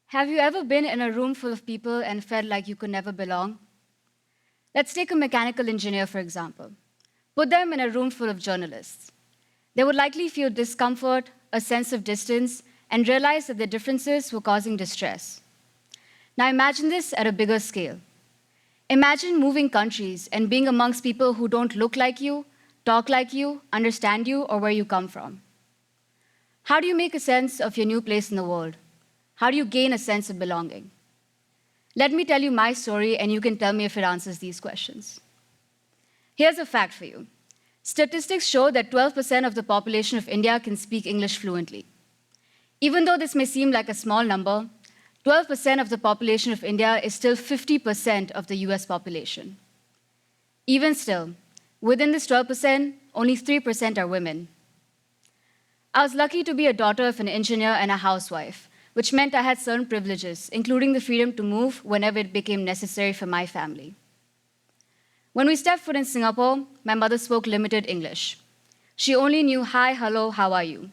Have you ever been in a room full of people and felt like you could never belong? Let's take a mechanical engineer, for example. Put them in a room full of journalists. They would likely feel discomfort, a sense of distance, and realize that their differences were causing distress. Now imagine this at a bigger scale. Imagine moving countries and being amongst people who don't look like you, talk like you, understand you, or where you come from. How do you make a sense of your new place in the world? How do you gain a sense of belonging? Let me tell you my story, and you can tell me if it answers these questions. Here's a fact for you. Statistics show that 12% of the population of India can speak English fluently. Even though this may seem like a small number, 12% of the population of India is still 50% of the US population. Even still, within this 12%, only 3% are women. I was lucky to be a daughter of an engineer and a housewife, which meant I had certain privileges, including the freedom to move whenever it became necessary for my family. When we stepped foot in Singapore, my mother spoke limited English. She only knew hi, hello, how are you?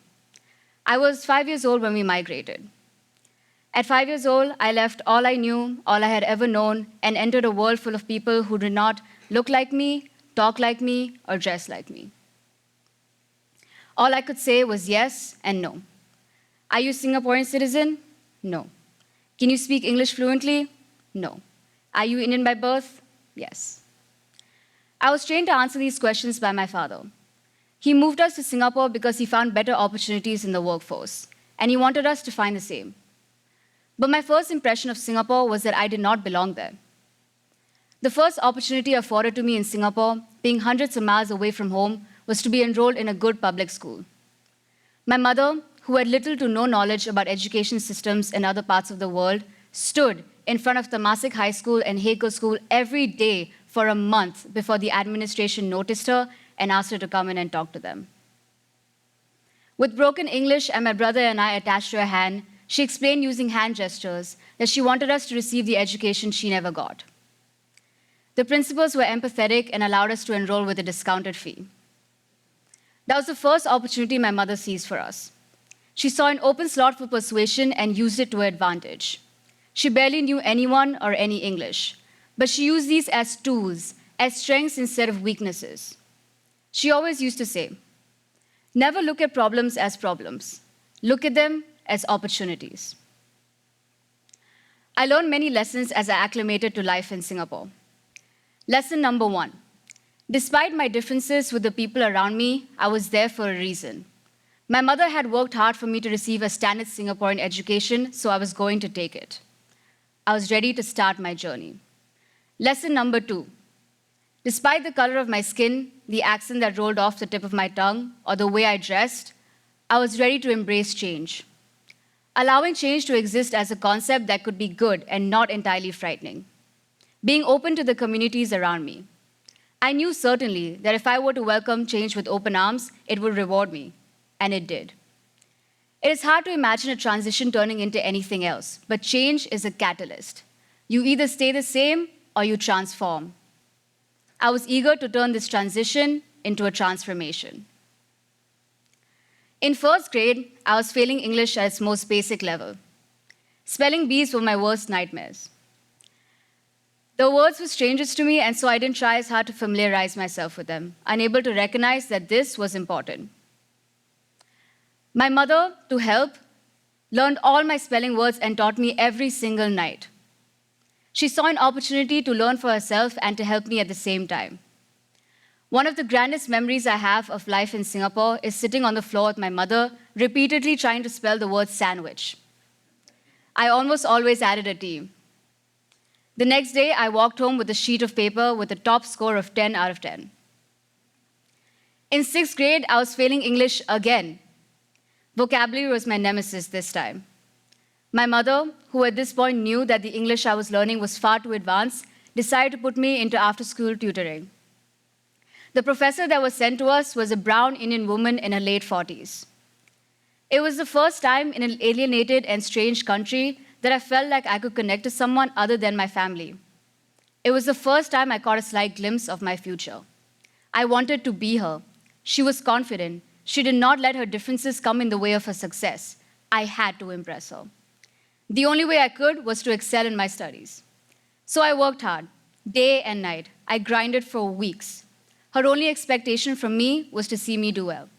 I was 5 years old when we migrated. At 5 years old, I left all I knew, all I had ever known, and entered a world full of people who did not look like me, talk like me, or dress like me. All I could say was yes and no. Are you a Singaporean citizen? No. Can you speak English fluently? No. Are you Indian by birth? Yes. I was trained to answer these questions by my father. He moved us to Singapore because he found better opportunities in the workforce, and he wanted us to find the same. But my first impression of Singapore was that I did not belong there. The first opportunity afforded to me in Singapore, being hundreds of miles away from home, was to be enrolled in a good public school. My mother, who had little to no knowledge about education systems in other parts of the world, stood in front of Temasek High School and Hakel School every day for a month before the administration noticed her and asked her to come in and talk to them. With broken English and my brother and I attached to her hand, she explained using hand gestures that she wanted us to receive the education she never got. The principals were empathetic and allowed us to enroll with a discounted fee. That was the first opportunity my mother seized for us. She saw an open slot for persuasion and used it to her advantage. She barely knew anyone or any English, but she used these as tools, as strengths instead of weaknesses. She always used to say, "Never look at problems as problems. Look at them as opportunities." I learned many lessons as I acclimated to life in Singapore. Lesson number 1. Despite my differences with the people around me, I was there for a reason. My mother had worked hard for me to receive a standard Singaporean education, so I was going to take it. I was ready to start my journey. Lesson number 2. Despite the color of my skin, the accent that rolled off the tip of my tongue, or the way I dressed, I was ready to embrace change. Allowing change to exist as a concept that could be good and not entirely frightening. Being open to the communities around me. I knew certainly that if I were to welcome change with open arms, it would reward me, and it did. It is hard to imagine a transition turning into anything else, but change is a catalyst. You either stay the same or you transform. I was eager to turn this transition into a transformation. In first grade, I was failing English at its most basic level. Spelling bees were my worst nightmares. The words were strangers to me, and so I didn't try as hard to familiarize myself with them, unable to recognize that this was important. My mother, to help, learned all my spelling words and taught me every single night. She saw an opportunity to learn for herself and to help me at the same time. One of the grandest memories I have of life in Singapore is sitting on the floor with my mother, repeatedly trying to spell the word sandwich. I almost always added a T. The next day, I walked home with a sheet of paper with a top score of 10 out of 10. In sixth grade, I was failing English again. Vocabulary was my nemesis this time. My mother, who at this point knew that the English I was learning was far too advanced, decided to put me into after-school tutoring. The professor that was sent to us was a brown Indian woman in her late 40s. It was the first time in an alienated and strange country that I felt like I could connect to someone other than my family. It was the first time I caught a slight glimpse of my future. I wanted to be her. She was confident. She did not let her differences come in the way of her success. I had to impress her. The only way I could was to excel in my studies. So I worked hard, day and night. I grinded for weeks. Her only expectation from me was to see me do well.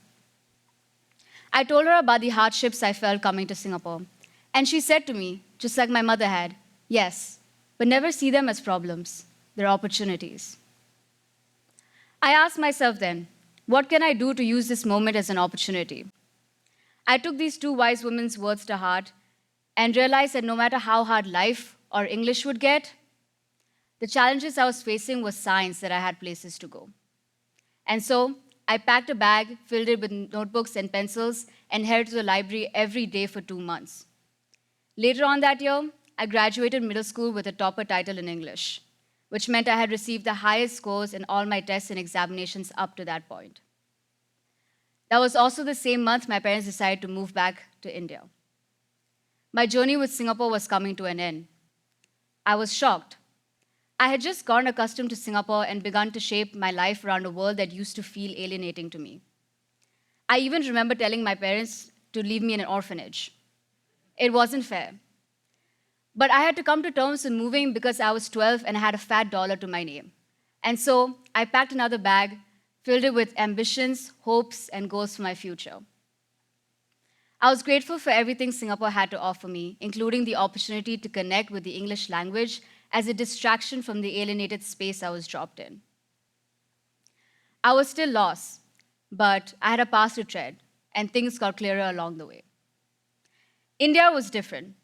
I told her about the hardships I felt coming to Singapore. And she said to me, just like my mother had, yes, but never see them as problems. They're opportunities. I asked myself then, what can I do to use this moment as an opportunity? I took these two wise women's words to heart and realized that no matter how hard life or English would get, the challenges I was facing was signs that I had places to go. And so I packed a bag, filled it with notebooks and pencils, and headed to the library every day for 2 months. Later on that year, I graduated middle school with a topper title in English, which meant I had received the highest scores in all my tests and examinations up to that point. That was also the same month my parents decided to move back to India. My journey with Singapore was coming to an end. I was shocked. I had just gotten accustomed to Singapore and begun to shape my life around a world that used to feel alienating to me. I even remember telling my parents to leave me in an orphanage. It wasn't fair. But I had to come to terms with moving because I was 12 and I had a fat dollar to my name. And so I packed another bag, filled it with ambitions, hopes, and goals for my future. I was grateful for everything Singapore had to offer me, including the opportunity to connect with the English language as a distraction from the alienated space I was dropped in. I was still lost, but I had a path to tread, and things got clearer along the way. India was different.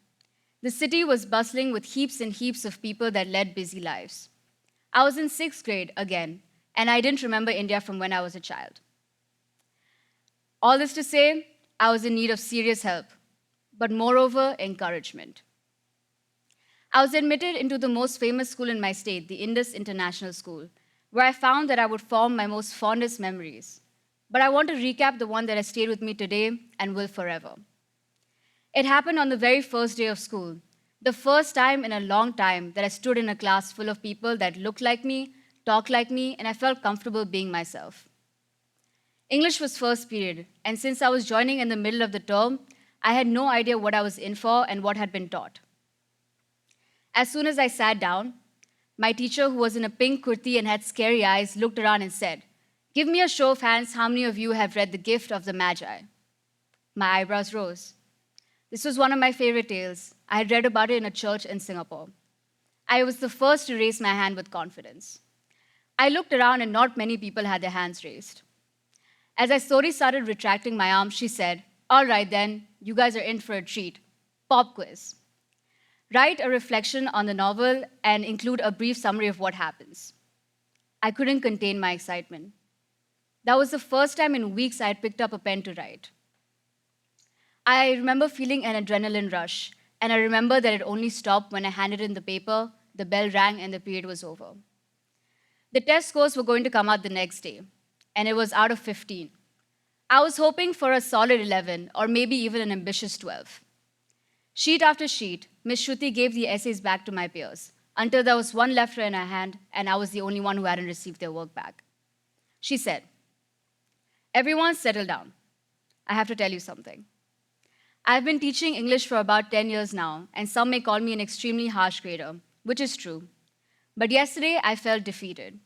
The city was bustling with heaps and heaps of people that led busy lives. I was in 6th grade again, and I didn't remember India from when I was a child. All this to say, I was in need of serious help, but moreover, encouragement. I was admitted into the most famous school in my state, the Indus International School, where I found that I would form my most fondest memories. But I want to recap the one that has stayed with me today and will forever. It happened on the very first day of school, the first time in a long time that I stood in a class full of people that looked like me, talked like me, and I felt comfortable being myself. English was first period, and since I was joining in the middle of the term, I had no idea what I was in for and what had been taught. As soon as I sat down, my teacher, who was in a pink kurti and had scary eyes, looked around and said, "Give me a show of hands how many of you have read The Gift of the Magi." My eyebrows rose. This was one of my favorite tales. I had read about it in a church in Singapore. I was the first to raise my hand with confidence. I looked around and not many people had their hands raised. As I slowly started retracting my arm, she said, "All right then, you guys are in for a treat. Pop quiz. Write a reflection on the novel and include a brief summary of what happens." I couldn't contain my excitement. That was the first time in weeks I had picked up a pen to write. I remember feeling an adrenaline rush, and I remember that it only stopped when I handed in the paper, the bell rang, and the period was over. The test scores were going to come out the next day, and it was out of 15. I was hoping for a solid 11, or maybe even an ambitious 12. Sheet after sheet, Miss Shruti gave the essays back to my peers, until there was one left in her hand, and I was the only one who hadn't received their work back. She said, "Everyone settle down. I have to tell you something. I've been teaching English for about 10 years now, and some may call me an extremely harsh grader, which is true. But yesterday, I felt defeated.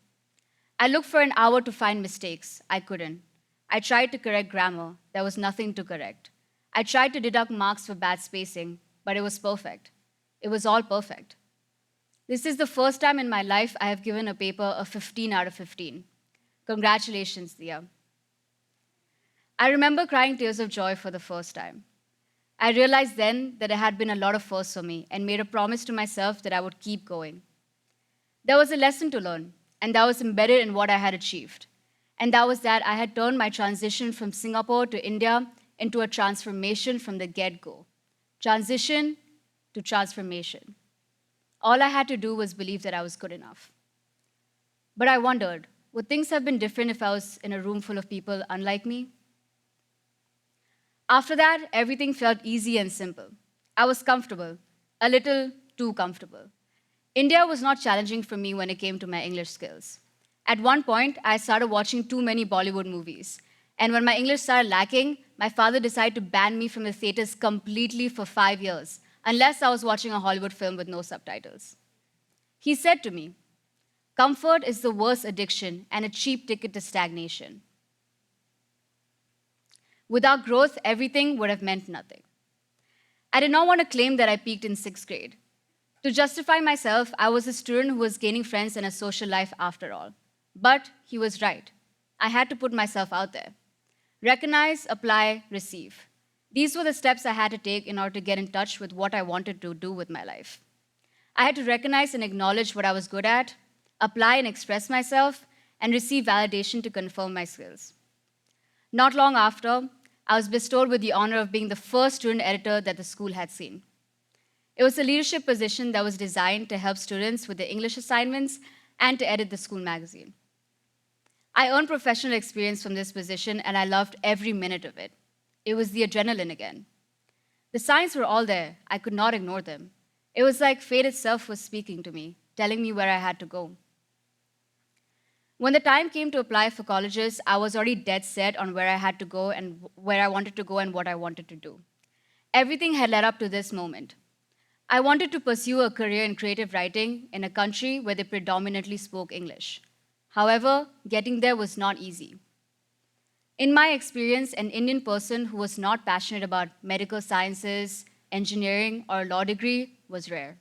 I looked for an hour to find mistakes. I couldn't. I tried to correct grammar. There was nothing to correct. I tried to deduct marks for bad spacing, but it was perfect. It was all perfect. This is the first time in my life I have given a paper a 15 out of 15. Congratulations, Diya." I remember crying tears of joy for the first time. I realized then that it had been a lot of firsts for me and made a promise to myself that I would keep going. There was a lesson to learn, and that was embedded in what I had achieved. And that was that I had turned my transition from Singapore to India into a transformation from the get-go. Transition to transformation. All I had to do was believe that I was good enough. But I wondered, would things have been different if I was in a room full of people unlike me? After that, everything felt easy and simple. I was comfortable, a little too comfortable. India was not challenging for me when it came to my English skills. At one point, I started watching too many Bollywood movies. And when my English started lacking, my father decided to ban me from the theaters completely for 5 years, unless I was watching a Hollywood film with no subtitles. He said to me, "Comfort is the worst addiction and a cheap ticket to stagnation. Without growth, everything would have meant nothing." I did not want to claim that I peaked in sixth grade. To justify myself, I was a student who was gaining friends and a social life after all. But he was right. I had to put myself out there. Recognize, apply, receive. These were the steps I had to take in order to get in touch with what I wanted to do with my life. I had to recognize and acknowledge what I was good at, apply and express myself, and receive validation to confirm my skills. Not long after, I was bestowed with the honor of being the first student editor that the school had seen. It was a leadership position that was designed to help students with their English assignments and to edit the school magazine. I earned professional experience from this position, and I loved every minute of it. It was the adrenaline again. The signs were all there. I could not ignore them. It was like fate itself was speaking to me, telling me where I had to go. When the time came to apply for colleges, I was already dead set on where I had to go and where I wanted to go and what I wanted to do. Everything had led up to this moment. I wanted to pursue a career in creative writing in a country where they predominantly spoke English. However, getting there was not easy. In my experience, an Indian person who was not passionate about medical sciences, engineering, or a law degree was rare.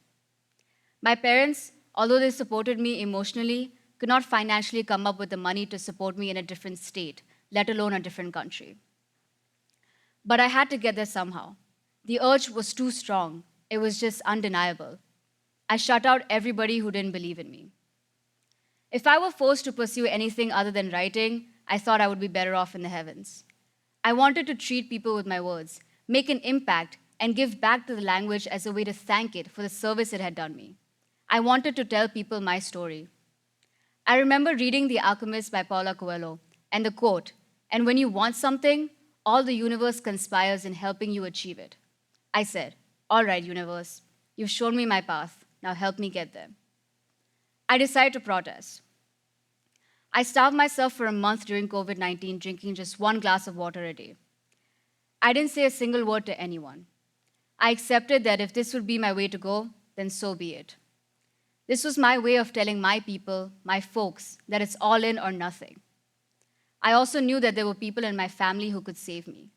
My parents, although they supported me emotionally, could not financially come up with the money to support me in a different state, let alone a different country. But I had to get there somehow. The urge was too strong. It was just undeniable. I shut out everybody who didn't believe in me. If I were forced to pursue anything other than writing, I thought I would be better off in the heavens. I wanted to treat people with my words, make an impact, and give back to the language as a way to thank it for the service it had done me. I wanted to tell people my story. I remember reading The Alchemist by Paulo Coelho and the quote, "And when you want something, all the universe conspires in helping you achieve it." I said, "All right, universe, you've shown me my path. Now help me get there." I decided to protest. I starved myself for a month during COVID-19, drinking just 1 glass of water a day. I didn't say a single word to anyone. I accepted that if this would be my way to go, then so be it. This was my way of telling my people, my folks, that it's all in or nothing. I also knew that there were people in my family who could save me.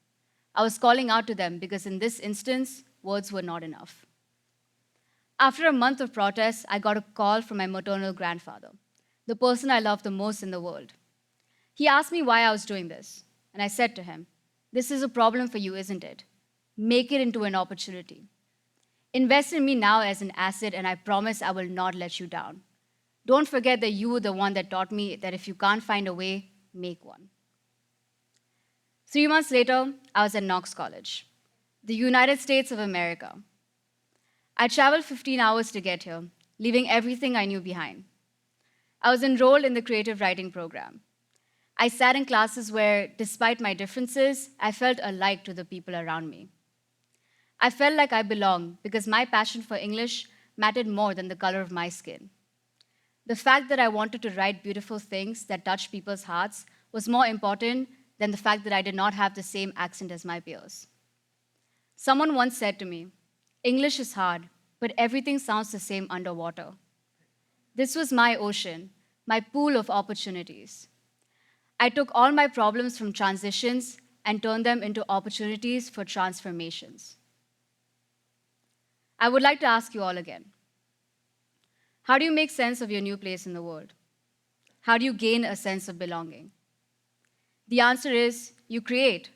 I was calling out to them because in this instance, words were not enough. After a month of protests, I got a call from my maternal grandfather, the person I loved the most in the world. He asked me why I was doing this, and I said to him, "This is a problem for you, isn't it? Make it into an opportunity. Invest in me now as an asset, and I promise I will not let you down. Don't forget that you were the one that taught me that if you can't find a way, make one." 3 months later, I was at Knox College, the United States of America. I traveled 15 hours to get here, leaving everything I knew behind. I was enrolled in the creative writing program. I sat in classes where, despite my differences, I felt alike to the people around me. I felt like I belonged because my passion for English mattered more than the color of my skin. The fact that I wanted to write beautiful things that touched people's hearts was more important than the fact that I did not have the same accent as my peers. Someone once said to me, "English is hard, but everything sounds the same underwater." This was my ocean, my pool of opportunities. I took all my problems from transitions and turned them into opportunities for transformations. I would like to ask you all again, how do you make sense of your new place in the world? How do you gain a sense of belonging? The answer is you create.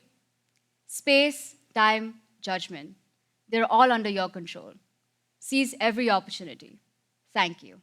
Space, time, judgment. They're all under your control. Seize every opportunity. Thank you.